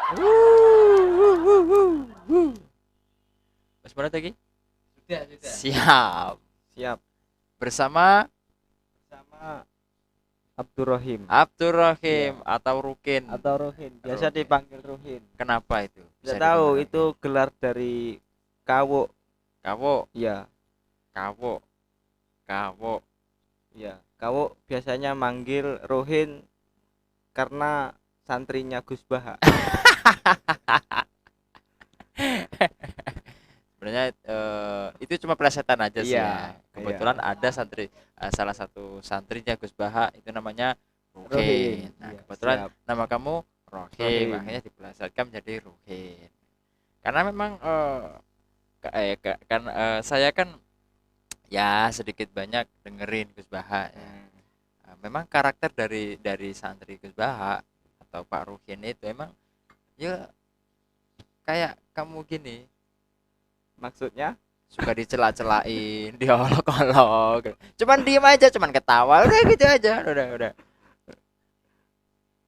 Mas mana lagi? Sudah. Siap. Siap. Bersama Sama Abdurrahim Abdurrahim Iya. atau Rukin. atau Ruhin. Biasa Ruhin. dipanggil Ruhin. Kenapa itu? Tidak Bisa tahu dikemana? itu gelar dari Kawo. Kawo, Iya, kawo, kawo. iya. Kawo biasanya manggil Ruhin karena santrinya Gus Baha. Sebenarnya itu cuma plesetan aja sih Iya, ya. Kebetulan iya. ada santri, salah satu santrinya Gus Baha itu namanya Ruhin. Ruhin. Nah, Iya, kebetulan siap. nama kamu Rohim, Rohim. makanya dipelesetkan menjadi Ruhin. Karena memang saya kan ya sedikit banyak dengerin Gus Baha ya. Memang karakter dari santri Gus Baha atau Pak Ruhin itu emang ya kayak kamu gini, Maksudnya? suka dicela-celain, diolok-olok. Cuman diem aja, cuman ketawa, udah gitu aja, udah.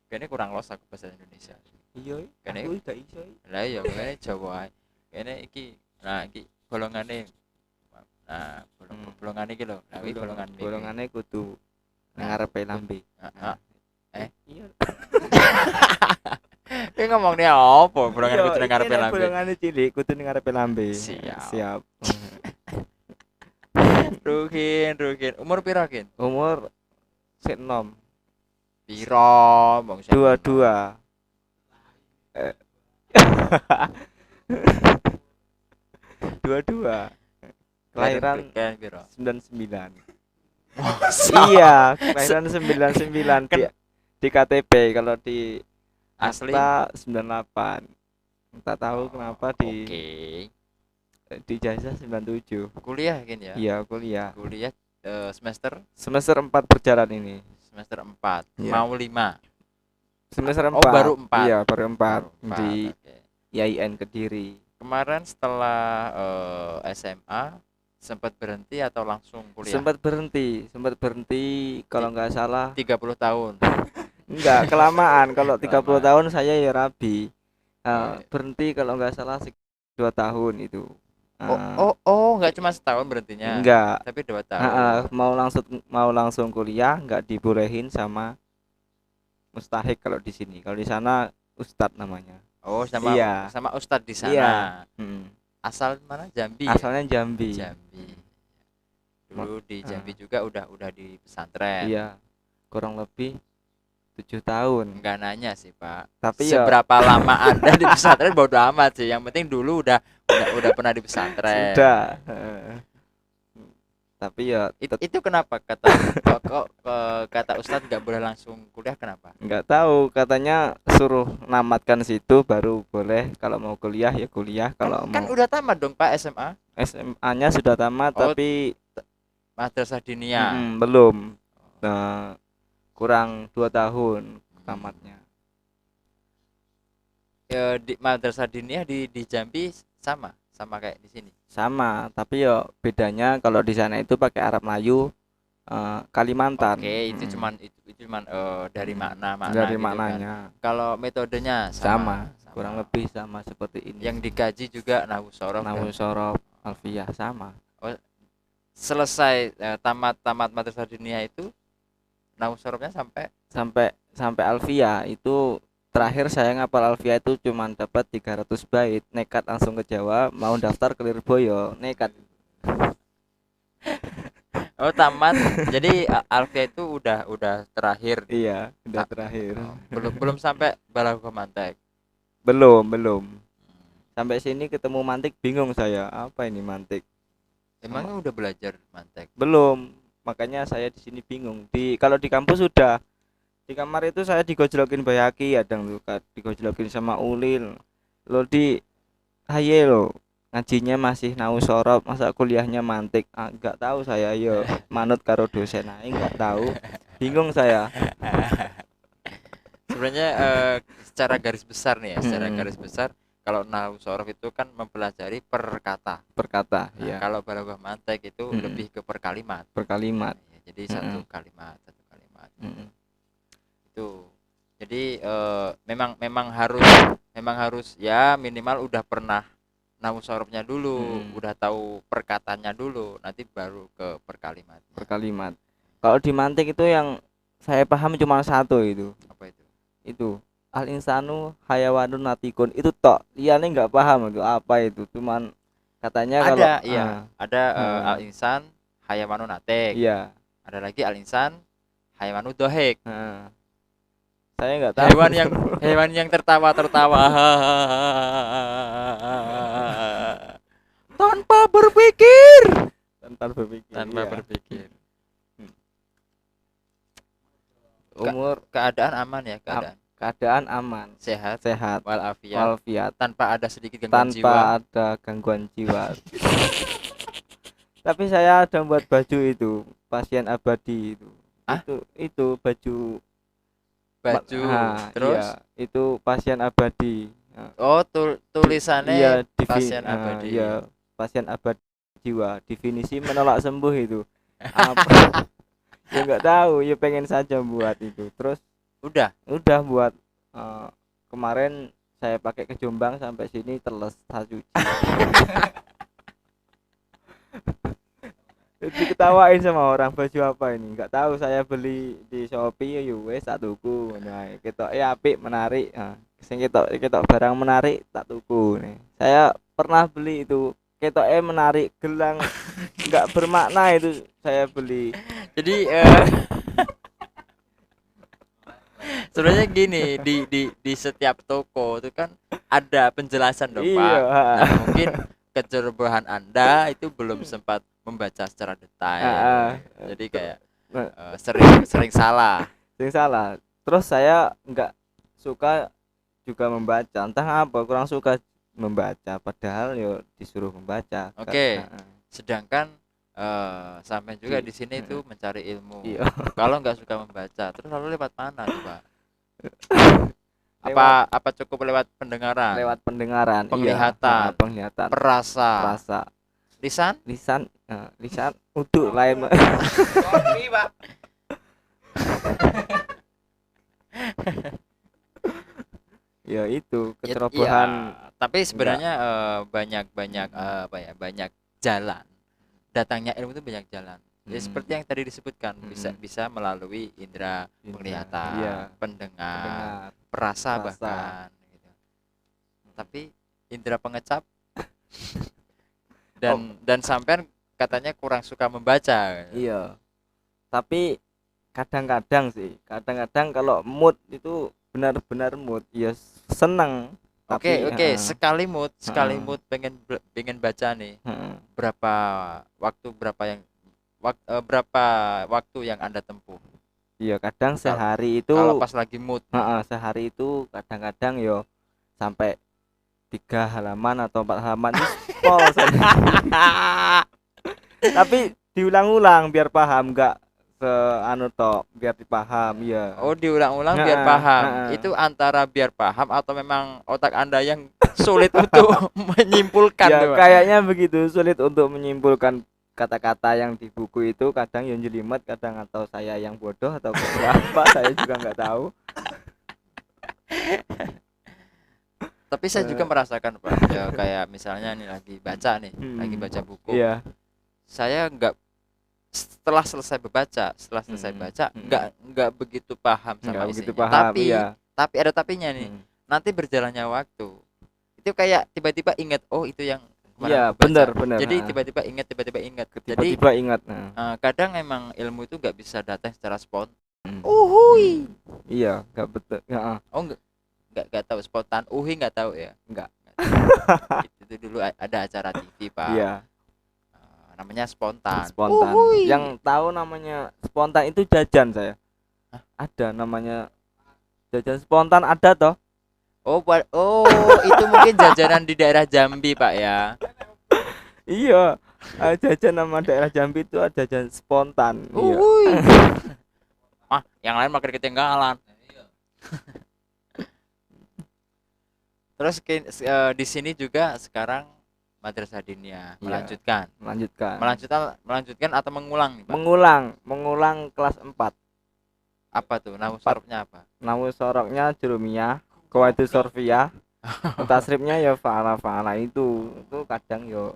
Kayaknya kurang los aku bahasa Indonesia. Iya, Kayaknya aku udah iso. lah ya kayaknya Jawa ae. Kayaknya iki golongane. Nah, golongan iki lho. Nah, iki golongan iki. Golongane kudu nang ngarepe lambe. Heeh. Iya. Ki ngomongnya apa? Golongan kudu nang ngarepe lambe. Golongane cilik kudu nang ngarepe lambe. Siap. Siap. Ruhin. Umur piro, Kin? Umur sik enom. Piro, Bang? 22. Eh. 22. Kelahiran Kan piro? 99. Masa? Iya, kelahiran 99 di KTP, kalau di Asli? akta 98. Entah tahu kenapa Oke. di jasa 97. Kuliah Kin ya? Iya, kuliah. Kuliah semester Semester 4 berjalan ini. semester 4. Iya. Mau 5. Semester 4. Oh, baru 4. Iya, baru 4 Baru 4. di Oke. IAIN Kediri. Kemarin setelah SMA sempat berhenti atau langsung kuliah? Sempat berhenti kalau nggak salah. 30 tahun. Enggak, kelamaan. Kalau 30 Kelamaan. tahun saya ya rabi. Oke. Berhenti kalau nggak salah 2 tahun itu. Enggak cuma setahun berhentinya. Enggak. Tapi 2 tahun. Mau langsung kuliah nggak dibolehin sama mustahik kalau di sini. Kalau di sana ustadz namanya. Oh, sama Iya. sama Ustadz di sana. Iya. Asal mana? Jambi. Ya? Asalnya Jambi. Jambi. Dulu di Jambi juga udah di pesantren. Iya. Kurang lebih 7 tahun. Enggak nanya sih, Pak. Tapi ya Seberapa lama Anda di pesantren bodo amat sih. Yang penting dulu udah pernah di pesantren. sudah. Tapi ya Itu kenapa kata kata Ustadz nggak boleh langsung kuliah, kenapa? nggak tahu, katanya suruh namatkan situ baru boleh, kalau mau kuliah ya kuliah, kalau Kan mau udah tamat dong Pak SMA. SMA-nya sudah tamat. Oh, tapi Madrasah Diniyah. belum. Nah, kurang 2 tahun tamatnya. Di Madrasah Diniyah di Jambi sama kayak di sini. Sama, tapi ya bedanya kalau di sana itu pakai Arab Melayu, Kalimantan. Oke, itu cuman dari makna dari gitu maknanya kan. Kalau metodenya sama, kurang lebih sama seperti ini. Yang dikaji juga nahwu sorof. Nahwu sorof, alfiyah sama. Selesai tamat Madrasah Diniyah itu nahwu sorofnya sampai alfiyah itu. Terakhir saya ngapal alfiyah itu cuman dapat 300 bait, nekat langsung ke Jawa, mau daftar ke Lirboyo, nekat. Oh, tamat. Jadi alfiyah itu udah terakhir. Iya, udah terakhir. Belum sampai balaghah mantek. Belum. Sampai sini ketemu mantik bingung saya, apa ini mantik? Emangnya udah belajar mantek? Belum. Makanya saya di sini bingung. Kalau di kampus sudah. Di kamar itu saya digojlokin Bayaki, kadang luka digojlokin sama Ulil. Lo haye lo, ngajinya masih nahwu sorof, masa kuliahnya mantik. Enggak tahu saya, yo manut karo dosen ae, enggak tahu. Bingung saya. Sebenarnya secara garis besar nih ya, secara garis besar kalau nahwu sorof itu kan mempelajari per kata. Ya. Kalau balaghah mantek itu lebih ke per kalimat. Ya, jadi satu kalimat. Itu. Jadi memang memang harus ya minimal udah pernah nahwu sorofnya dulu, udah tahu perkataannya dulu, nanti baru ke perkalimat. Perkalimat. Kalau di mantik itu yang saya paham cuma satu itu. Apa itu? Itu al insanu hayawanun natikun itu tok. Liane nggak paham itu apa itu. Cuman katanya kalau Ada, iya, ada al insan hayawanu natik. iya. Ada lagi al insan hayawanu dohik. Saya nggak tahu. Hewan yang tertawa-tertawa tanpa berpikir. Tanpa Iya. berpikir. Ka- Umur Keadaan aman ya, keadaan aman, sehat sehat, walafiat, walafiat, tanpa ada sedikit gangguan jiwa. tanpa ada gangguan jiwa. Tapi saya ada buat baju itu, pasien abadi itu. Hah? Itu baju. Terus Iya, itu pasien abadi. oh tulisannya Iya, pasien abadi. Iya, pasien abadi jiwa. Definisi menolak sembuh itu. Apa? Ya nggak tahu, ya pengen saja buat itu. Terus Udah buat kemarin saya pakai ke Jombang sampai sini teles cuci. Diketawain sama orang, baju apa ini nggak tahu, saya beli di Shopee ya wes tak tuku. Nah ketok apik menarik, sing ketok barang menarik tak tuku nih. Saya pernah beli itu ketok menarik, gelang nggak bermakna itu saya beli. jadi sebenarnya gini, di setiap toko itu kan ada penjelasan dong, Pak. Iya. Nah, mungkin kecerobohan Anda itu belum sempat membaca secara detail. Jadi kayak sering salah. Sering salah. Terus saya nggak suka juga membaca, entah apa kurang suka membaca, padahal yo disuruh membaca. Oke. Sedangkan sampai juga di sini itu mencari ilmu. Kalau nggak suka membaca, terus lalu lewat mana coba? Apa cukup lewat pendengaran? Lewat pendengaran, penglihatan, penglihatan, perasa, lisan untuk lain. Pak. Ya itu kecerobohan. Tapi sebenarnya banyak jalan. Datangnya ilmu itu banyak jalan. Ya seperti yang tadi disebutkan, bisa melalui indera penglihatan, pendengar, perasa bahkan gitu. Tapi indera pengecap dan sampean katanya kurang suka membaca. Iya. Tapi kadang-kadang kalau mood itu benar-benar mood ya senang. Oke, sekali mood pengen baca nih. Berapa waktu yang Anda tempuh? Iya, kadang sehari itu kalau pas lagi mood. Sehari itu kadang-kadang yo sampai 3 halaman atau 4 halaman itu pol. Tapi diulang-ulang biar paham, enggak biar dipaham ya. Oh, diulang-ulang biar paham. Itu antara biar paham atau memang otak Anda yang sulit untuk menyimpulkan? Ya, kayaknya begitu, sulit untuk menyimpulkan kata-kata yang di buku itu, kadang yang jelimet, kadang atau saya yang bodoh atau apa saya juga nggak tahu. Tapi saya juga merasakan, Pak, ya kayak misalnya nih lagi baca buku. Iya. Saya setelah selesai baca nggak begitu paham sama isinya. Tapi ada tapinya nih. Nanti berjalannya waktu itu kayak tiba-tiba ingat, oh itu yang iya, benar. Jadi tiba-tiba ingat. Jadi ingat. Kadang emang ilmu itu nggak bisa datang secara spontan. Iya, nggak betul. Oh, nggak tahu spontan. Nggak tahu ya. Nggak. Itu dulu ada acara TV, Pak. Iya. Namanya spontan. Yang tahu namanya spontan itu jajan saya. Ada namanya jajan spontan, ada toh. Oh, itu mungkin jajanan di daerah Jambi, Pak ya. Iya, jajan nama daerah Jambi itu ada jajan spontan. Iya. Yang lain makin ketinggalan. Terus di sini juga sekarang Madrasah Diniyah melanjutkan atau mengulang nih, Pak? Mengulang kelas 4. Apa tuh? Nahwu sorofnya apa? Nahwu sorofnya jurumiyah, qawaidus sorfiyah, Tasrifnya ya fa'ala itu kadang yo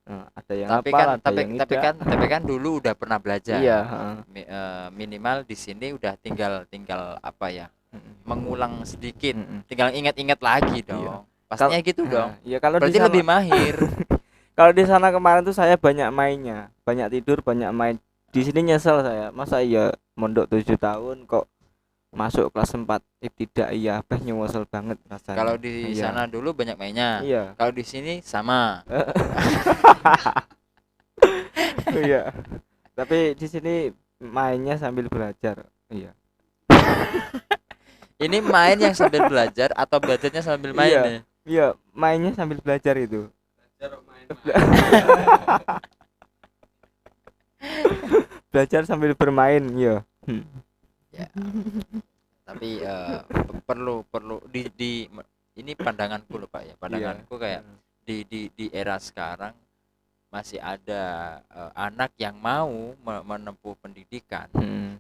ada yang Tapi hafal, kan ada yang tidak. tapi kan dulu udah pernah Iya, belajar. heeh. Minimal di sini udah tinggal tinggal apa ya? Mm-mm. Mengulang sedikit, Mm-mm. tinggal ingat-ingat lagi Iya. dong. Pastinya gitu dong. Iya kalau di Berarti sana lebih mahir. kalau di sana kemarin tuh saya banyak mainnya, banyak tidur, banyak main. Di sini nyesel saya. Masa iya mondok 7 tahun kok masuk kelas 4 tidak iya, nyesel banget Kalau rasanya. di Iya. sana dulu banyak mainnya. Iya. Kalau di sini sama. Iya. Tapi di sini mainnya sambil belajar. Iya. Ini main yang sambil belajar atau belajarnya sambil main Iya. nih? Iya, mainnya sambil belajar itu. Belajar sambil bermain, iya. Ya, tapi perlu perlu ini pandanganku loh Pak ya. Iya. Pandanganku kayak di era sekarang masih ada anak yang mau menempuh pendidikan,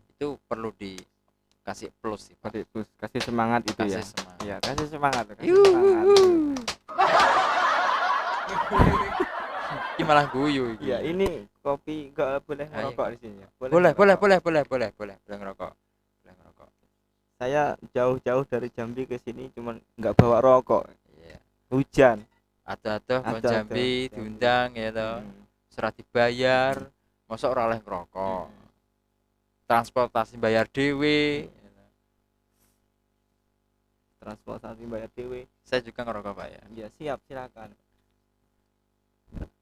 itu perlu dikasih plus sih Pak. Kasih semangat itu ya. Kasih semangat. Iya, kasih semangat. Yuhu. Ini malah guyu iki. Iya, ini kopi enggak boleh Ayo. merokok di sini ya. Boleh merokok. boleh ngerokok. Boleh ngerokok. Saya jauh-jauh dari Jambi ke sini cuman enggak bawa rokok. Iya. Hujan. Ada Ada, Jambi ada. diundang ya toh. Hmm. Serat dibayar, masa ora oleh ngerokok. Hmm. Transportasi bayar dhewe. Transportasi bayar dewe. Saya juga ngerokok Pak ya. Ya siap, silakan.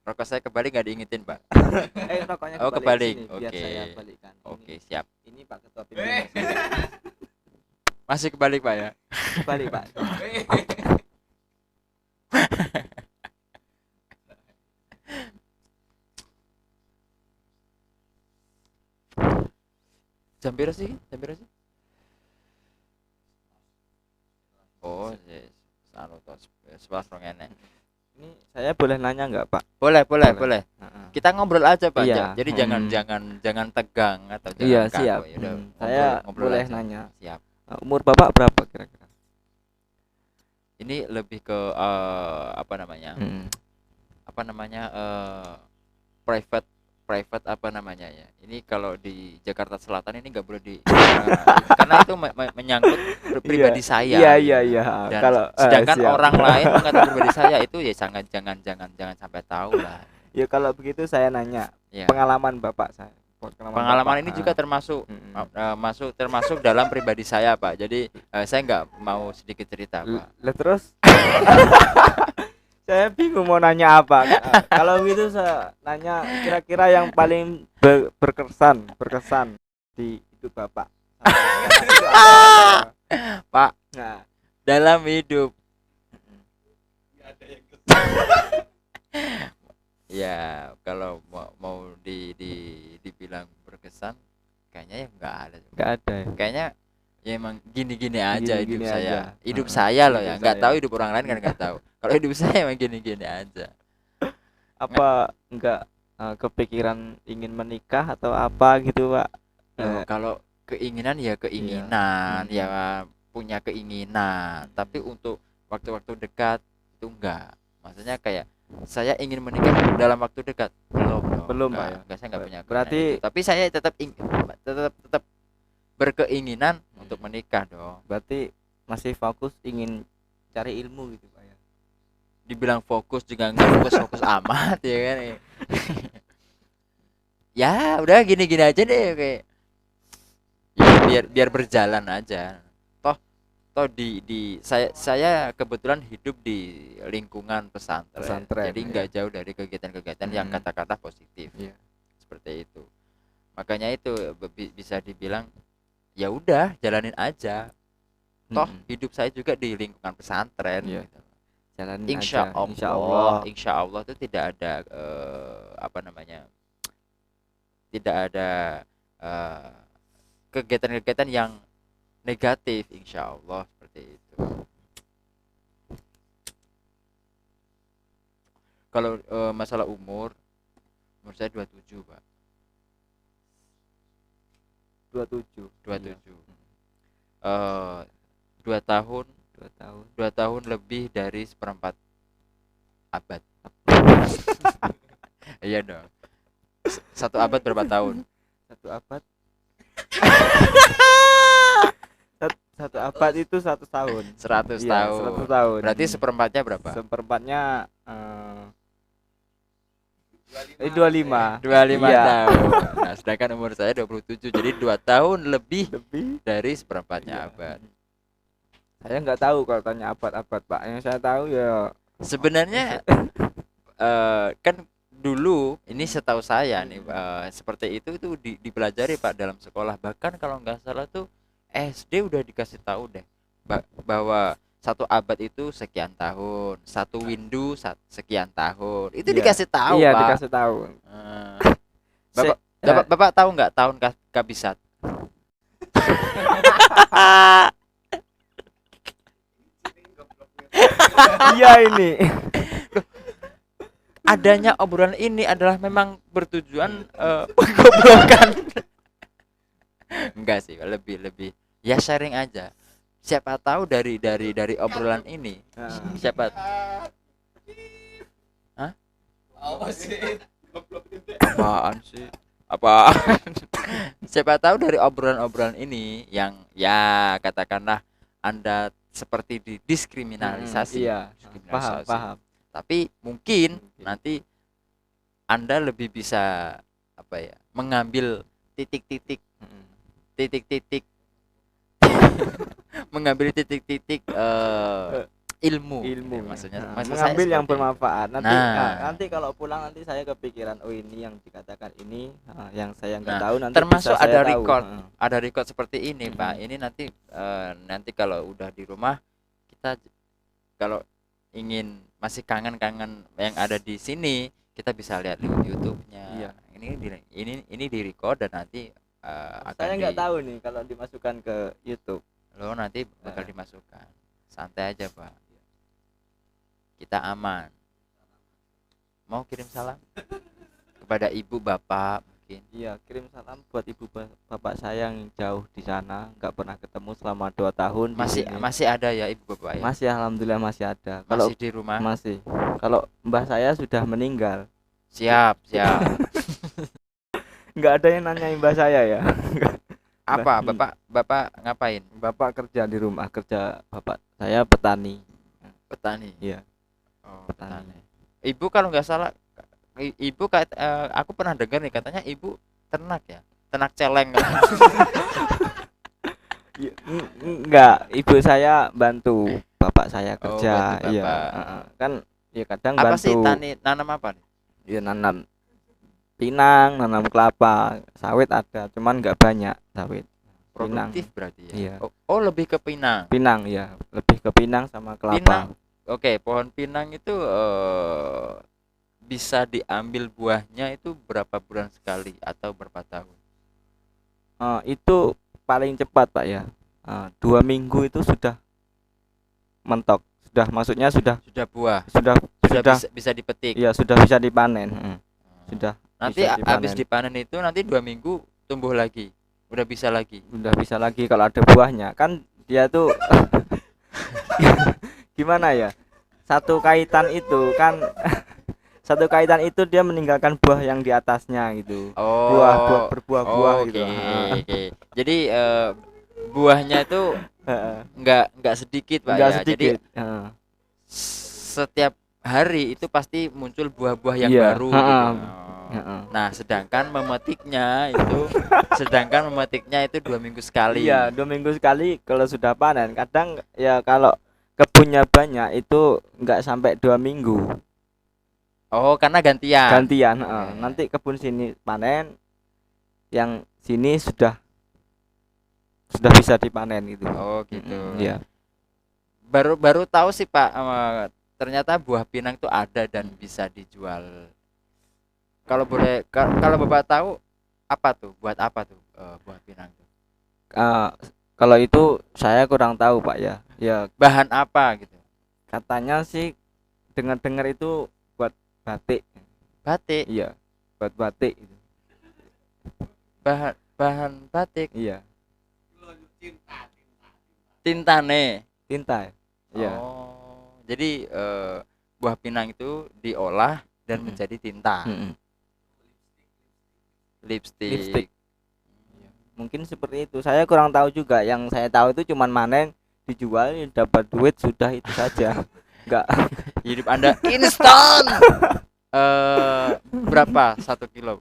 Rokok saya kembali nggak diingetin Pak. Rokoknya Oh, kebalik kebalik. sini, biar Oke. saya balikkan. Oke, siap. Ini Pak Ketua Pimpinan. Masih kebalik Pak ya. Balik, Pak. Jam piro sih? Jam piro sih? Oh, yes. Anu to 11.00. Ini saya boleh nanya enggak, Pak? Boleh. Boleh. Kita ngobrol aja Pak. Iya. Jadi jangan tegang atau jangan Iya, kaku. siap. Ya udah, Saya boleh aja. nanya. Siap. Umur Bapak berapa kira-kira? Ini lebih ke apa namanya? Apa namanya? Private apa namanya ya? Ini kalau di Jakarta Selatan ini nggak boleh karena itu menyangkut pribadi saya. Iya. Dan Kalau sedangkan siap. orang lain mengatakan pribadi saya itu ya jangan sampai tahu lah. Ya kalau begitu saya nanya Ya. pengalaman Bapak saya. Pengalaman Bapak. ini juga termasuk termasuk dalam pribadi saya Pak. Jadi saya nggak mau sedikit cerita Pak. Lah terus saya bingung mau nanya apa. Kalau gitu saya nanya kira-kira yang paling berkesan di hidup Bapak. Pak, Nah, dalam hidup ya kalau mau dibilang berkesan kayaknya ya nggak ada. nggak ada ya. Kayaknya ya emang gini-gini aja Gini-gini hidup saya. aja. Hidup saya loh ya, Hidup nggak saya. tahu hidup orang lain kan nggak tahu. Kalau hidup saya emang gini-gini aja. Apa enggak kepikiran ingin menikah atau apa gitu, Pak? Kalau keinginan ya keinginan, Iya. ya punya keinginan. Tapi untuk waktu-waktu dekat itu enggak. Maksudnya kayak saya ingin menikah dalam waktu dekat Belum, enggak, Pak, ya? enggak, saya enggak punya Berarti keinginan itu. Tapi saya tetap berkeinginan untuk menikah dong. berarti masih fokus ingin cari ilmu gitu, Pak ya. Dibilang fokus juga enggak fokus amat ya kan. Ya udah gini-gini aja deh kayak ya, biar berjalan aja. Toh di saya kebetulan hidup di lingkungan pesantren. Jadi ya. nggak jauh dari kegiatan-kegiatan yang kata-kata positif. Iya. Seperti itu. Makanya itu bisa dibilang ya udah jalanin aja. Toh hidup saya juga di lingkungan pesantren. Iya. Gitu. Jalanin Insya aja. Insya Allah itu tidak ada apa namanya, tidak ada kegiatan-kegiatan yang negatif, insya Allah seperti itu. Kalau masalah umur saya 27 Pak. 27. 27. 2 tahun tahun. 2 tahun lebih dari seperempat abad. Iya dong. Satu abad berapa tahun? Satu abad. Satu abad itu 100 tahun. 100 Iya, tahun. 100 tahun. Berarti seperempatnya berapa? Seperempatnya 25. 25 Iya. tahun. Nah, sedangkan umur saya 27. Jadi 2 tahun lebih Lebih. dari seperempatnya Iya. abad. Saya nggak tahu kalau tanya abad-abad, Pak. Yang saya tahu ya Sebenarnya kan dulu ini setahu saya nih seperti itu dipelajari Pak dalam sekolah. Bahkan kalau nggak salah tuh SD udah dikasih tahu deh bahwa satu abad itu sekian tahun, satu windu sekian tahun. Itu Iya. dikasih tahu, iya, Pak. dikasih tahu. Bapak, Se- Bapak tahu nggak tahun kabisat? Iya ini. Adanya obrolan ini adalah memang bertujuan penggoblokan. Enggak sih, lebih ya sharing aja. Siapa tahu dari obrolan ini, siapa Hah? Apaan sih? Apaan? Siapa tahu dari obrolan-obrolan ini yang ya katakanlah Anda seperti didiskriminalisasi. Iya, paham, Diskriminalisasi. paham. Tapi mungkin nanti Anda lebih bisa apa ya, mengambil titik-titik mengambil titik-titik ilmu Ya, maksudnya Nah, maksud mengambil saya yang seperti itu. bermanfaat. Nanti Nah. nanti kalau pulang nanti saya kepikiran, oh ini yang dikatakan ini, yang saya nggak Nah, tahu nanti termasuk bisa saya ada tahu. record. Ada record seperti ini Pak. Mm-mm. Ini nanti kalau udah di rumah kita kalau ingin masih kangen-kangen yang ada di sini, kita bisa lihat YouTube-nya. Iya. Ini di record dan nanti akan Saya nggak tahu nih kalau dimasukkan ke YouTube. lo nanti bakal dimasukkan. Santai aja Pak, kita aman. Mau kirim salam kepada ibu bapak mungkin? Iya, kirim salam buat ibu bapak saya yang jauh di sana, nggak pernah ketemu selama 2 tahun. di sini. Masih ada ya ibu bapak ya? Masih, alhamdulillah masih ada. Kalau Masih di rumah? masih. Kalau mbah saya sudah meninggal. Siap. Nggak ada yang nanyain mbah saya ya. Apa bapak ngapain? Bapak kerja di rumah, kerja bapak saya petani. Petani. Iya. Oh, Petani. petani. Ibu kalau nggak salah ibu aku pernah dengar nih katanya ibu ternak ya, ternak celeng. Enggak, ibu saya bantu bapak saya kerja. bantu Iya. bapak. Kan ya kadang Apa bantu. sih nanam apa nih? Ya nanam pinang, nanam kelapa, sawit ada, cuman nggak banyak sawit. Produktif berarti ya? Iya. Oh, lebih ke pinang. Pinang ya, lebih ke pinang sama kelapa. Pinang. Oke, pohon pinang itu bisa diambil buahnya itu berapa bulan sekali atau berapa tahun? Itu paling cepat Pak ya. 2 minggu itu sudah mentok. Maksudnya sudah buah. sudah Bisa dipetik. Iya, sudah bisa dipanen. Sudah. Nanti bisa habis dipanen itu nanti 2 minggu tumbuh lagi. Udah bisa lagi kalau ada buahnya. Kan dia tuh gimana ya? Satu kaitan itu dia meninggalkan buah yang di atasnya gitu. Berbuah gitu. Oke. Jadi buahnya itu enggak sedikit Pak Enggak ya. sedikit. Jadi setiap hari itu pasti muncul buah-buah yang Iya. baru gitu. Nah, sedangkan memetiknya itu 2 minggu sekali. Iya, 2 minggu sekali kalau sudah panen. Kadang ya kalau kebunnya banyak itu enggak sampai 2 minggu. Oh, karena gantian. Nanti kebun sini panen, yang sini sudah bisa dipanen gitu. Oh, gitu. Iya. Baru tahu sih Pak, ternyata buah pinang itu ada dan bisa dijual. Kalau Bapak tahu buat apa tuh buah pinang itu? Kalau itu saya kurang tahu Pak ya. Ya Bahan apa gitu? katanya sih dengar-dengar itu buat batik. Batik. Iya, buat batik itu. Bahan batik. Iya. Tintane. Tinta. Iya. Jadi buah pinang itu diolah dan Mm-mm. menjadi tinta. Mm-mm. Lipstik. Lipstik. Mungkin seperti itu. Saya kurang tahu juga. Yang saya tahu itu cuman manen, dijual, dapat duit, sudah itu saja. Enggak. Hidup Anda instan. Berapa 1 kilo?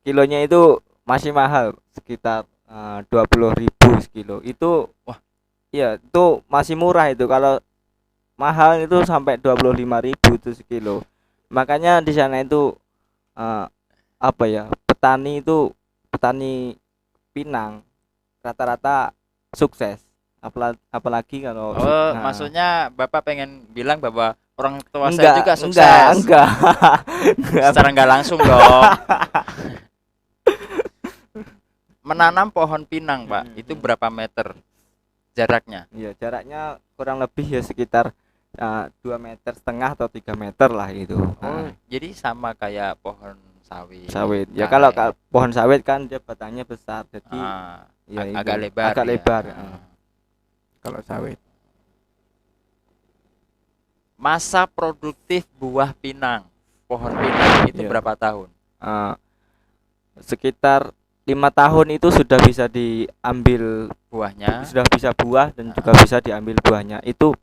Kilonya itu masih mahal, sekitar 20.000 sekilo. Itu Wah, ya itu masih murah itu. Kalau mahal itu sampai 25.000 itu sekilo. Makanya di sana itu eh, apa ya? Petani pinang rata-rata sukses. Apalagi kalau Maksudnya Bapak pengen bilang bahwa orang tua saya enggak, juga enggak, sukses. enggak. Enggak. Secara nggak langsung dong. Menanam pohon pinang, Pak, itu berapa meter jaraknya? Iya, jaraknya kurang lebih ya sekitar 2,5 meter atau 3 meter lah itu. Jadi sama kayak pohon sawit. Sawit. Ya Karet. kalau pohon sawit kan dia batangnya besar, jadi ya agak itu, lebar. agak ya. lebar. Kalau sawit. Masa produktif buah pinang, pohon pinang itu Iya. berapa tahun? Sekitar 5 tahun itu sudah bisa diambil Buahnya. sudah bisa buah dan juga bisa diambil buahnya. Itu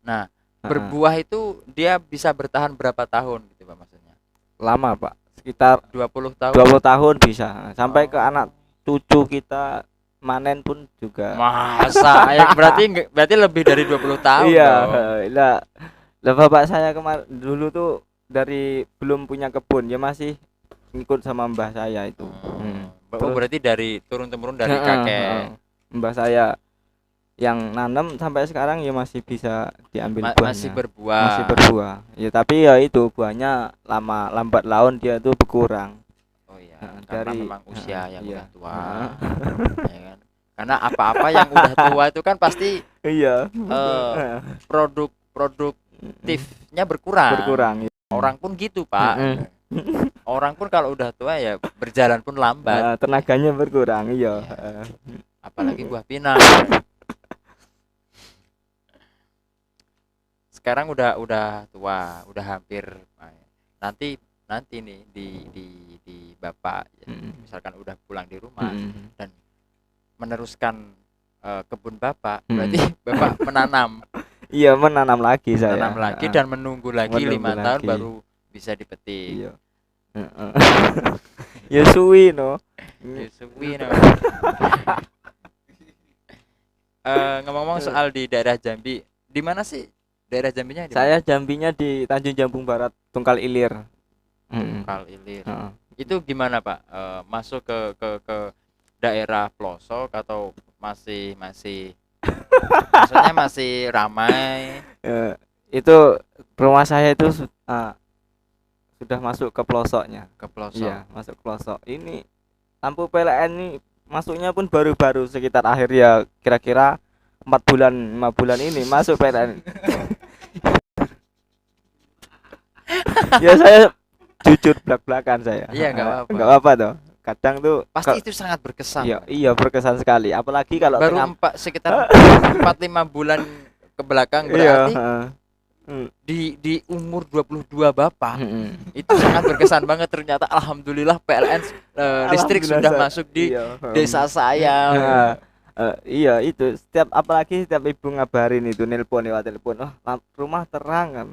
berbuah itu dia bisa bertahan berapa tahun gitu Pak maksudnya? Lama, Pak. Sekitar 20 tahun. 20 tahun bisa. Sampai ke anak cucu kita manen pun juga. Masa? Ya, berarti lebih dari 20 tahun. Iya, dong. lah bapak saya dulu tuh dari belum punya kebun, ya masih ngikut sama mbah saya itu. Berarti dari turun-temurun dari kakek. Mbah saya yang nanam sampai sekarang ya masih bisa diambil buahnya. Masih berbuah. Masih berbuah. Ya tapi ya itu buahnya lambat laun dia tuh berkurang. Oh iya, karena memang usia yang iya. udah tua. Ya kan? Karena apa-apa yang udah tua itu kan pasti iya. produktifnya berkurang. Ya. Orang pun gitu, Pak. Orang pun kalau udah tua ya berjalan pun lambat. Tenaganya berkurang, iya. Apalagi buah pinang. Sekarang udah tua, udah hampir nanti nih di Bapak misalkan udah pulang di rumah dan meneruskan kebun Bapak, berarti Bapak menanam. Iya, menanam lagi saya. Menanam lagi dan menunggu lagi 5 tahun baru bisa dipetik. Iya. Ya suwi no. Ya suwi no. Ngomong-ngomong soal di daerah Jambi, di mana sih daerah Jambinya? Saya Jambinya di Tanjung Jambung Barat, Tungkal Ilir. Tungkal Ilir. Itu gimana Pak? Masuk ke daerah pelosok atau masih maksudnya masih ramai? Itu rumah saya itu sudah masuk ke pelosoknya. Ke pelosok. Iya, masuk pelosok. Ini lampu PLN ini masuknya pun baru-baru sekitar akhir ya, kira-kira 4 bulan 5 bulan ini masuk PLN. Ya saya jujur belak-belakan saya. Iya, enggak apa-apa toh. Kadang tuh pasti itu sangat berkesan. Iya berkesan sekali. Apalagi kalau baru sekitar 4-5 bulan ke belakang berarti di umur 22 Bapak itu sangat berkesan banget. Ternyata alhamdulillah PLN listrik sudah masuk di desa saya. Iya itu apalagi setiap ibu ngabarin itu nelpon lewat telepon, rumah terang kan,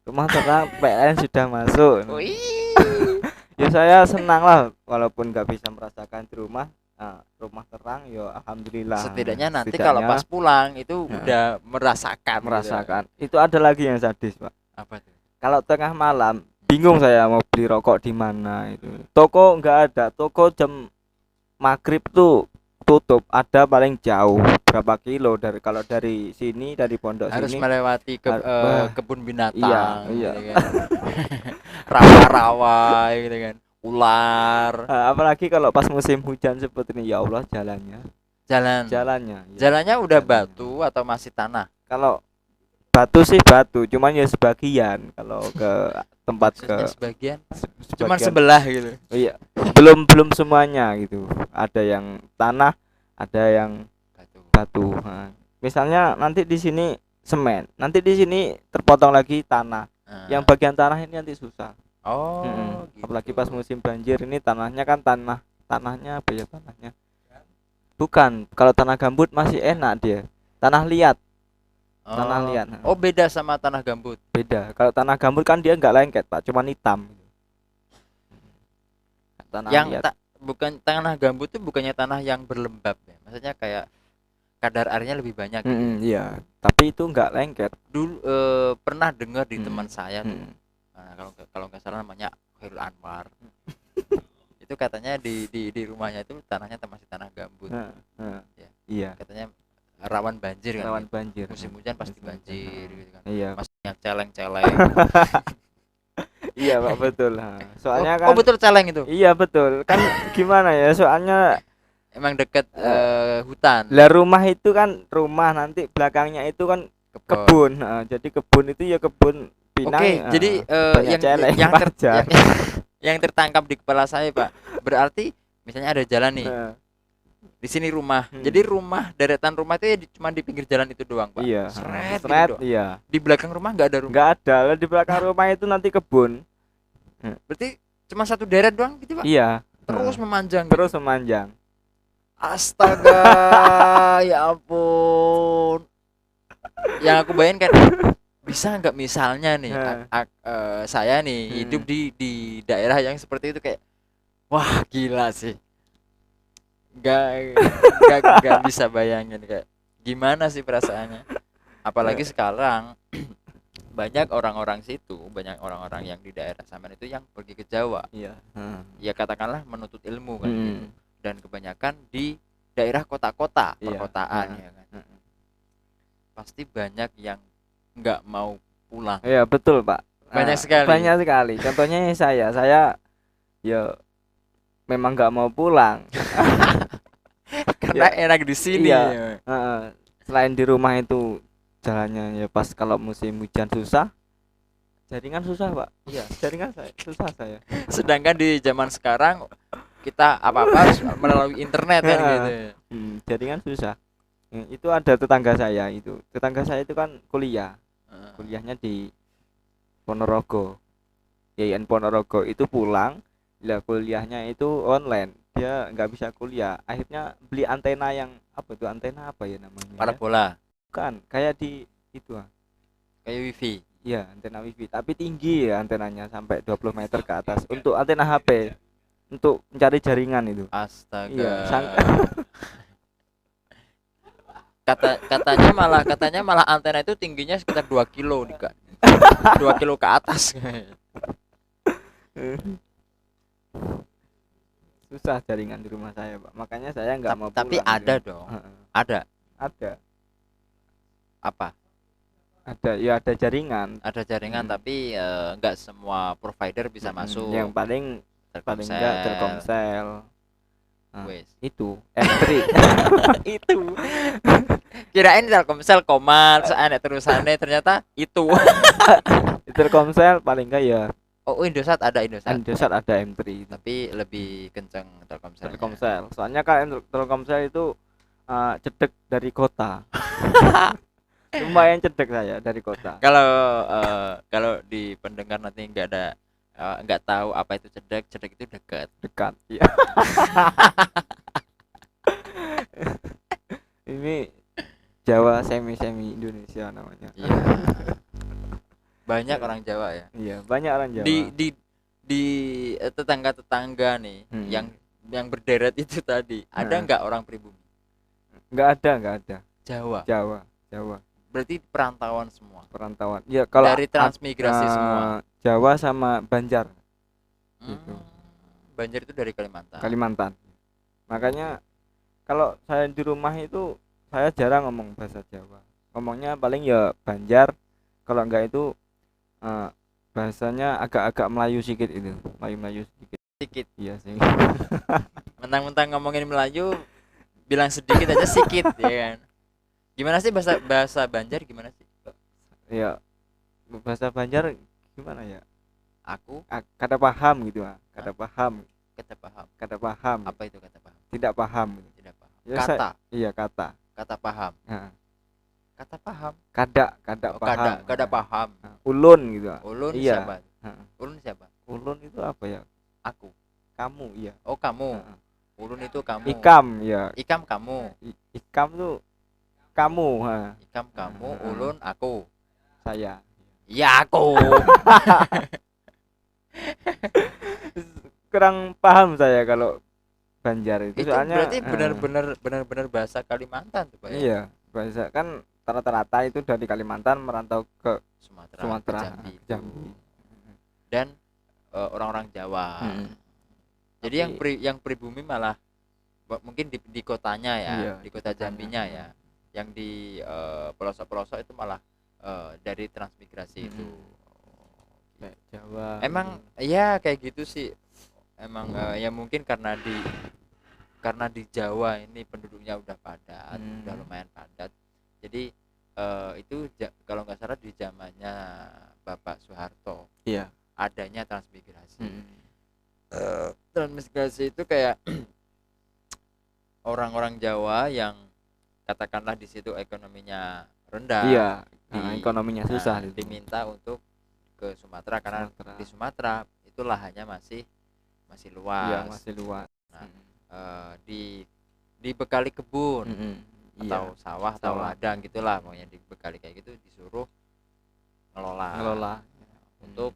rumah terang PLN sudah masuk. Ya saya senang lah walaupun nggak bisa merasakan di rumah. Rumah terang ya alhamdulillah. Setidaknya nanti kalau pas pulang itu udah merasakan. Gitu. Itu ada lagi yang sadis, Pak. Apa tuh? Kalau tengah malam bingung saya mau beli rokok di mana itu. Toko nggak ada. Toko jam maghrib tuh tutup. Ada paling jauh berapa kilo kalau dari sini, dari pondok harus sini melewati kebun binatang. Iya. Gitu kan. Rawa-rawa gitu kan. Ular. Apalagi kalau pas musim hujan seperti ini, ya Allah jalannya udah batu atau masih tanah? Kalau batu sih batu, cuman ya sebagian. Kalau ke tempat sebagian cuman sebelah gitu. Iya, belum semuanya gitu. Ada yang tanah, ada yang batu. Misalnya nanti di sini semen. Nanti di sini terpotong lagi tanah. Nah, Yang bagian tanah ini nanti susah. oh Apalagi gitu. pas musim banjir ini tanahnya kan tanahnya apa ya tanahnya? Bukan, kalau tanah gambut masih enak dia. Tanah liat, tanah Oh, liat. oh beda sama tanah gambut. Beda. Kalau tanah gambut kan dia nggak lengket, Pak, cuma hitam. Tanah Yang liat. tak bukan tanah gambut itu bukannya tanah yang berlembab ya. Maksudnya kayak kadar airnya lebih banyak gitu ya. Iya, tapi itu nggak lengket. Dulu pernah dengar di teman saya tuh. Mm. Nah, kalau nggak salah namanya Khairul Anwar. Itu katanya di rumahnya itu tanahnya masih tanah gambut. Ya. Iya, Katanya rawan banjir kan rawan gitu. banjir. Musim hujan pasti Musim hujan. banjir gitu kan. Iya. Masih yang celeng-celeng. Iya, Pak, betul. Soalnya Oh kan betul celeng itu. iya betul. Kan gimana ya? Soalnya Emang deket hutan. lah rumah itu kan rumah nanti belakangnya itu kan Kebon. kebun. Jadi kebun itu ya kebun pinang. Oke, jadi banyak celeng, yang, wajar. yang tertangkap di kepala saya, Pak. Berarti misalnya ada jalan nih. Nah, Di sini rumah. Hmm. Jadi rumah deretan rumah itu ya cuma di pinggir jalan itu doang, Pak. iya, Seret gitu seret, doang. iya. Di belakang rumah nggak ada rumah. Nggak ada. Lah di belakang rumah itu nanti kebun. Berarti cuma satu deret doang gitu, Pak. Iya. Terus memanjang. Terus memanjang. Astaga, ya ampun. Yang aku bayangkan bisa nggak misalnya nih saya nih hidup di daerah yang seperti itu kayak wah gila sih. Nggak bisa bayangin kayak gimana sih perasaannya. Apalagi sekarang banyak orang-orang yang di daerah Saman itu yang pergi ke Jawa. Iya. Ya katakanlah menuntut ilmu kan Hmm. gitu. Dan kebanyakan di daerah kota-kota, Iya. perkotaan ya kan. Pasti banyak yang nggak mau pulang. Iya, betul, Pak. Banyak sekali. Banyak sekali. Contohnya saya ya memang nggak mau pulang. Karena enak di sini. Iya. Selain di rumah itu jalannya ya pas kalau musim hujan susah. Jaringan susah, Pak. Iya, jaringan susah saya. Sedangkan di zaman sekarang kita apa-apa harus melalui internet kan gitu. Jaringan susah. Itu ada tetangga saya itu. Tetangga saya itu kan kuliahnya di Ponorogo. Yayan Ponorogo itu pulang, lah kuliahnya itu online. Dia nggak bisa kuliah. Akhirnya beli antena yang apa itu antena apa ya namanya? Parabola. Bukan, kayak di itu Kayak wifi. Iya, antena wifi, tapi tinggi ya antenanya sampai 20 meter ke atas. Untuk antena HP, untuk mencari jaringan itu. Astaga. Iya, katanya malah antena itu tingginya sekitar 2 kilo nih, Kak. 2 kilo ke atas. Susah jaringan di rumah saya, Pak. Makanya saya nggak mau pulang. Tapi ada dong. Ada. Apa? Ada jaringan. Ada jaringan tapi nggak semua provider bisa masuk. Yang paling enggak Telkomsel. Itu M3. Itu. Kirain Telkomsel Komar, terusannya ternyata itu. Telkomsel paling enggak ya. Oh, Indosat ada Indosat ada M3. Tapi lebih kenceng Telkomsel. Soalnya kan Telkomsel itu cedek dari kota. Lumayan cedek saya dari kota. Kalau di pendengar nanti nggak tahu apa itu cedek itu dekat. Iya. Ini Jawa semi Indonesia namanya. Iya. Banyak orang Jawa ya. Iya, banyak orang Jawa. Di tetangga nih yang berderet itu tadi, ada nggak orang pribumi? Nggak ada. Jawa. Berarti perantauan semua. Ya, kalau dari transmigrasi semua. Jawa sama Banjar. Gitu. Banjar itu dari Kalimantan. Makanya kalau saya di rumah itu saya jarang ngomong bahasa Jawa. Ngomongnya paling ya Banjar. Kalau enggak itu bahasanya agak-agak Melayu sedikit itu. Melayu sedikit. Iya sih. Mentang-mentang ngomongin Melayu bilang sedikit aja sedikit ya kan. Gimana sih bahasa Banjar gimana sih? Ya, bahasa Banjar gimana ya? Aku kata paham gitu, kata paham. Apa itu kata paham? Tidak paham. Ya, kata. Iya, kata. Kata paham. Nah. Kata paham. nggak ada paham. Ulun gitu. Ulun Iya. siapa? Heeh. Ulun siapa? Ulun itu apa ya? Aku. Kamu, iya. Oh kamu. Heeh. Ulun itu kamu. Ikam, ya. Ikam kamu. Ikam tuh kamu, Ikam kamu, ulun aku. saya. Ya aku. Kurang paham saya kalau Banjar itu, Itu soalnya berarti benar-benar bahasa Kalimantan tuh, Pak ya? iya, bahasa kan rata-rata itu dari Kalimantan merantau ke Sumatera, ke Jambi. ke Jambi. Dan orang-orang Jawa. Jadi yang pribumi malah mungkin di kotanya ya, Iya, di kota kotanya. Jambinya ya. Yang di pelosok-pelosok itu malah dari transmigrasi itu. Kayak Jawa. Emang ya kayak gitu sih. Emang ya mungkin karena di Jawa ini penduduknya udah padat, udah lumayan padat. Jadi itu kalau nggak salah di zamannya Bapak Soeharto. Iya. Adanya transmigrasi. Transmigrasi itu kayak orang-orang Jawa yang katakanlah di situ ekonominya rendah. Iya. Ekonominya susah. Diminta untuk ke Sumatera karena di Sumatera itu lahannya masih luas. Iya, masih luas. Nah, dibekali kebun atau sawah atau ladang gitulah, pokoknya dibekali kayak gitu, disuruh ngelola untuk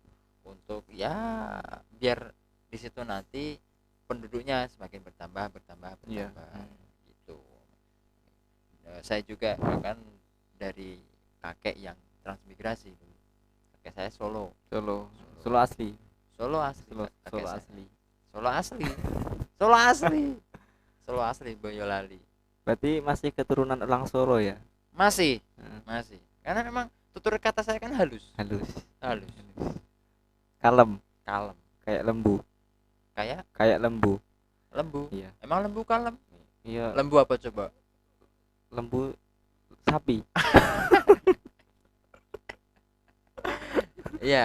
ya biar di situ nanti penduduknya semakin bertambah gitu. Saya juga kan dari kakek yang transmigrasi dulu. Kakek saya Solo asli. Solo asli Boyolali. Berarti masih keturunan orang Solo ya? Masih. Karena memang tutur kata saya kan halus. Kalem. Kayak lembu. Iya. Emang lembu kalem? Iya. Lembu apa coba? Lembu sapi. Iya,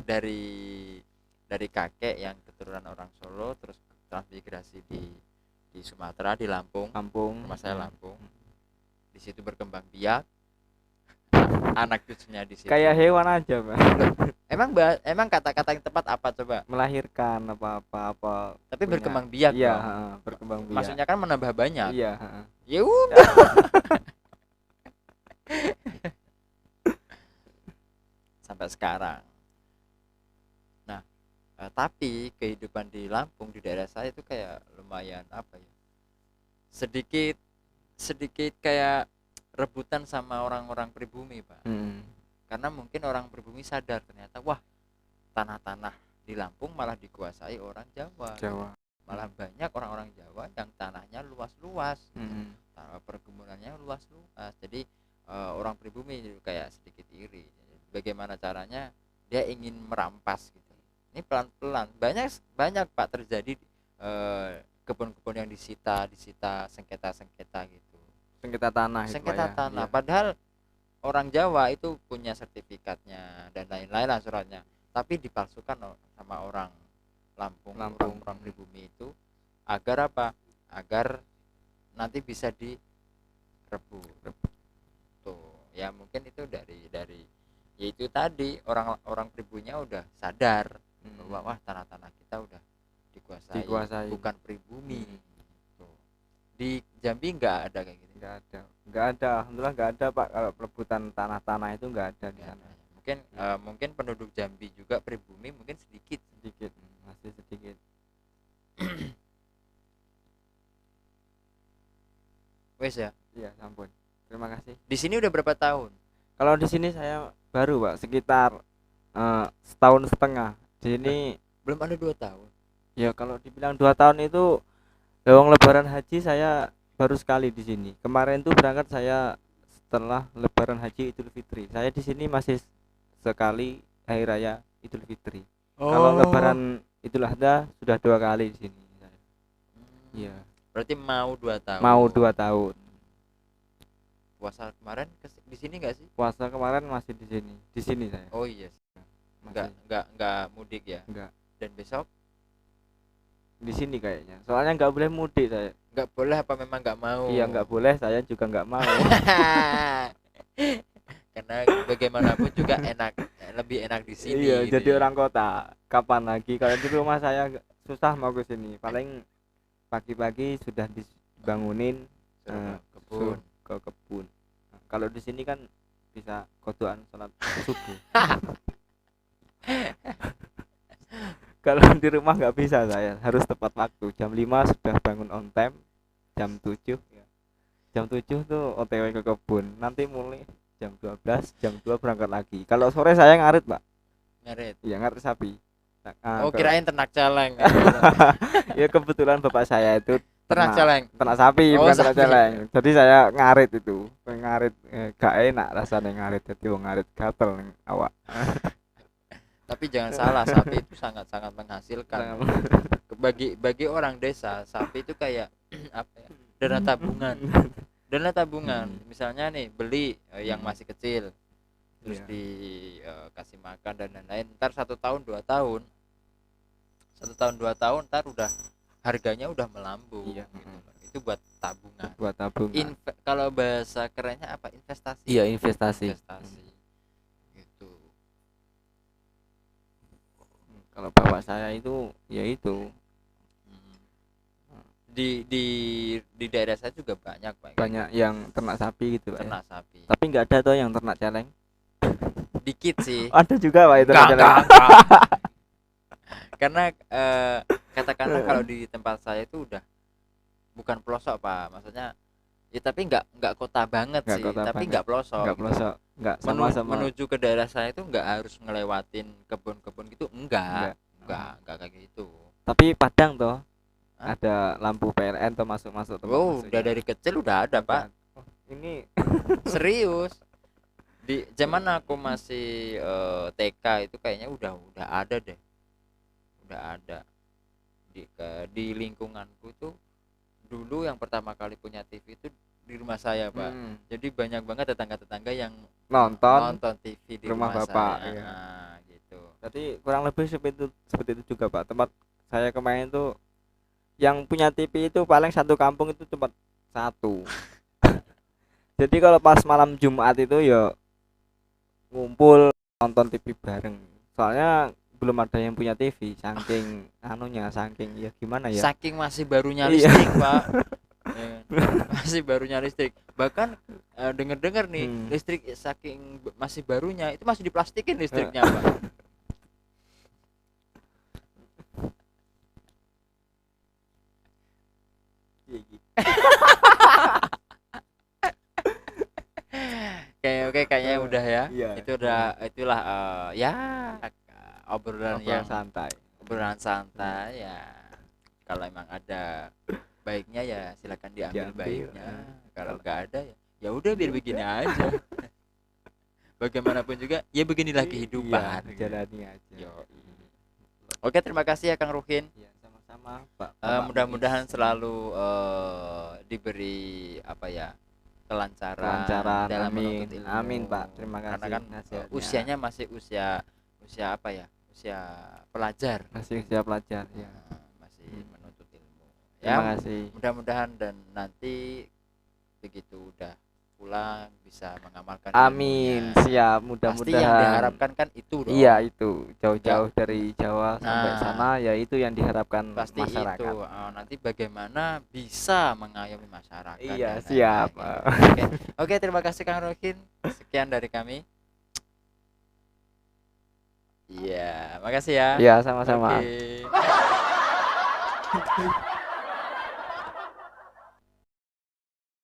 dari kakek yang keturunan orang Solo terus transmigrasi di Sumatera, di Lampung. Rumah saya Lampung. Di situ berkembang biak. Anak cucunya di situ. Kayak hewan aja, Pak. Emang kata-kata yang tepat apa coba? Melahirkan apa. Tapi punya. Berkembang biak. Iya, berkembang biak. Maksudnya kan menambah banyak. Iya, Ya udah. Sampai sekarang. Nah, tapi kehidupan di Lampung, di daerah saya itu kayak lumayan apa ya? Sedikit kayak rebutan sama orang-orang pribumi, Pak. Karena mungkin orang pribumi sadar ternyata wah, tanah-tanah di Lampung malah dikuasai orang Jawa. Malah banyak orang-orang Jawa yang tanahnya luas-luas. Perkebunannya luas-luas. Jadi orang pribumi kayak sedikit iri. Bagaimana caranya dia ingin merampas gitu. Ini pelan-pelan banyak Pak terjadi kebun-kebun yang disita sengketa gitu. Sengketa tanah. Ya. Padahal orang Jawa itu punya sertifikatnya dan lain-lain lah suratnya, tapi dipalsukan sama orang Lampung. Orang pribumi itu agar apa? Agar nanti bisa direbut. Tuh, ya mungkin itu dari yaitu tadi orang pribuminya udah sadar bahwa wah, tanah-tanah kita udah dikuasai. Bukan pribumi. Tuh. Di Jambi nggak ada kayak gitu. Nggak ada. Alhamdulillah nggak ada, Pak. Kalau perebutan tanah itu nggak ada di sana. Mungkin penduduk Jambi juga pribumi mungkin sedikit, masih sedikit. Wes ya. Iya, ampun. Terima kasih. Di sini udah berapa tahun? Kalau di sini saya baru, Pak, sekitar setahun setengah. Di sini belum ada 2 tahun. Ya kalau dibilang 2 tahun itu lewang lebaran haji saya baru sekali di sini. Kemarin tuh berangkat saya setelah lebaran haji Idul Fitri. Saya di sini masih sekali hari raya Idul Fitri. Kalau lebaran Idul Adha sudah 2 kali di sini. Iya. Berarti mau 2 tahun. Mau 2 tahun. Puasa kemarin di sini enggak sih? Puasa kemarin masih di sini. Di sini saya. Oh iya. Enggak mudik ya? Enggak. Dan besok di sini kayaknya. Soalnya enggak boleh mudik saya. Enggak boleh apa memang enggak mau? Iya, enggak boleh, saya juga enggak mau. karena bagaimanapun juga enak, lebih enak di sini Iya, gitu jadi ya. orang kota. Kapan lagi? Kalau di rumah saya susah mau ke sini. Paling pagi-pagi sudah dibangunin, Suruh ke suruh kebun. ke kebun. Nah, kalau di sini kan bisa kodokan sholat subuh. Kalau di rumah nggak bisa, saya harus tepat waktu. Jam 5 sudah bangun on time. Jam 7 ya. Jam 7 tuh OTW ke kebun. Nanti mulai jam 12, jam 2 berangkat lagi. Kalau sore saya ngarit, Pak. Ngarit. Iya, ngarit sapi. Nah, Oh, kirain ternak celeng. ya kebetulan bapak saya itu Ternak celeng. ternak sapi, Oh, bukan ternak sapi. celeng. Jadi saya ngarit itu. Ngarit gak enak rasanya ngarit, jadi wong ngarit gatel ning awak. Tapi jangan salah, sapi itu sangat-sangat menghasilkan. Bagi orang desa, sapi itu kayak apa ya? Dana tabungan. Dana tabungan. Misalnya nih beli yang masih kecil, terus Iya. dikasih makan dan lain-lain. Ntar 1 tahun 2 tahun, 1 tahun 2 tahun, ntar udah harganya udah melambung. Iya. Gitu loh. Itu buat tabungan. Buat tabungan. Kalau bahasa kerennya apa? Investasi. Iya, investasi. Investasi. Gitu. Kalau bapak saya itu ya itu Di daerah saya juga banyak Pak, banyak yang ternak sapi gitu, Pak. ternak sapi. Tapi nggak ada tuh yang ternak celeng. Dikit sih. Ada juga, Pak, itu ternak celeng. Enggak. Karena katakanlah kalau di tempat saya itu udah bukan pelosok Pak, maksudnya ya tapi nggak kota banget Nggak sih, kota tapi banget. nggak pelosok. Nggak pelosok, nggak sama-sama. Menuju ke daerah saya itu nggak harus ngelewatin kebun-kebun gitu, enggak kayak gitu. Tapi Padang toh Hah? ada lampu PLN tuh masuk tempat Oh, masuknya. udah dari kecil udah ada Pak. Oh, ini Serius. Di zaman aku masih TK itu kayaknya udah ada deh. Udah ada di lingkunganku tuh. Dulu yang pertama kali punya TV itu di rumah saya Pak. Jadi banyak banget tetangga-tetangga yang nonton TV di rumah rumah Bapak, saya. iya. Nah, gitu. Jadi kurang lebih seperti itu juga, Pak. Tempat saya kemarin tuh yang punya TV itu paling satu kampung itu cuma satu. Jadi kalau pas malam Jumat itu ya ngumpul nonton TV bareng. Soalnya belum ada yang punya TV, saking saking ya gimana ya. Saking masih barunya Iya. listrik Pak. Masih barunya listrik. Bahkan denger-dengar nih listrik saking masih barunya itu masih diplastikin listriknya Pak. Oke, kayaknya udah ya. Iya. Itulah ya obrolan yang santai. obrolan santai ya. Kalau emang ada baiknya ya silakan diambil baiknya. Kalau nggak ada ya udah biar begini aja. Bagaimanapun juga ya beginilah kehidupan. Iya, jalani aja. Oke, terima kasih ya Kang Ruhin. Ya, sama-sama, Pak. Mudah-mudahan selalu diberi apa ya, kelancaran dalam amin. menuntut ilmu. Amin, Pak. Terima kasih. Karena kan usianya masih usia apa ya? Usia pelajar. Masih usia pelajar ya. Masih menuntut ilmu. Terima Ya, kasih. mudah-mudahan dan nanti begitu udah pulang bisa mengamalkan Amin. ilmunya. Siap, Pasti yang mudah-mudahan. diharapkan kan itu dong. Iya, itu. Jauh-jauh dari Jawa sampai Nah, sana ya itu yang diharapkan pasti masyarakat. itu. Nanti bagaimana bisa mengayomi masyarakat. Iya, dan siap. lain-lain. Oke, terima kasih Kang Rohin. Sekian dari kami. Iya, makasih ya. Iya, sama-sama. Oke.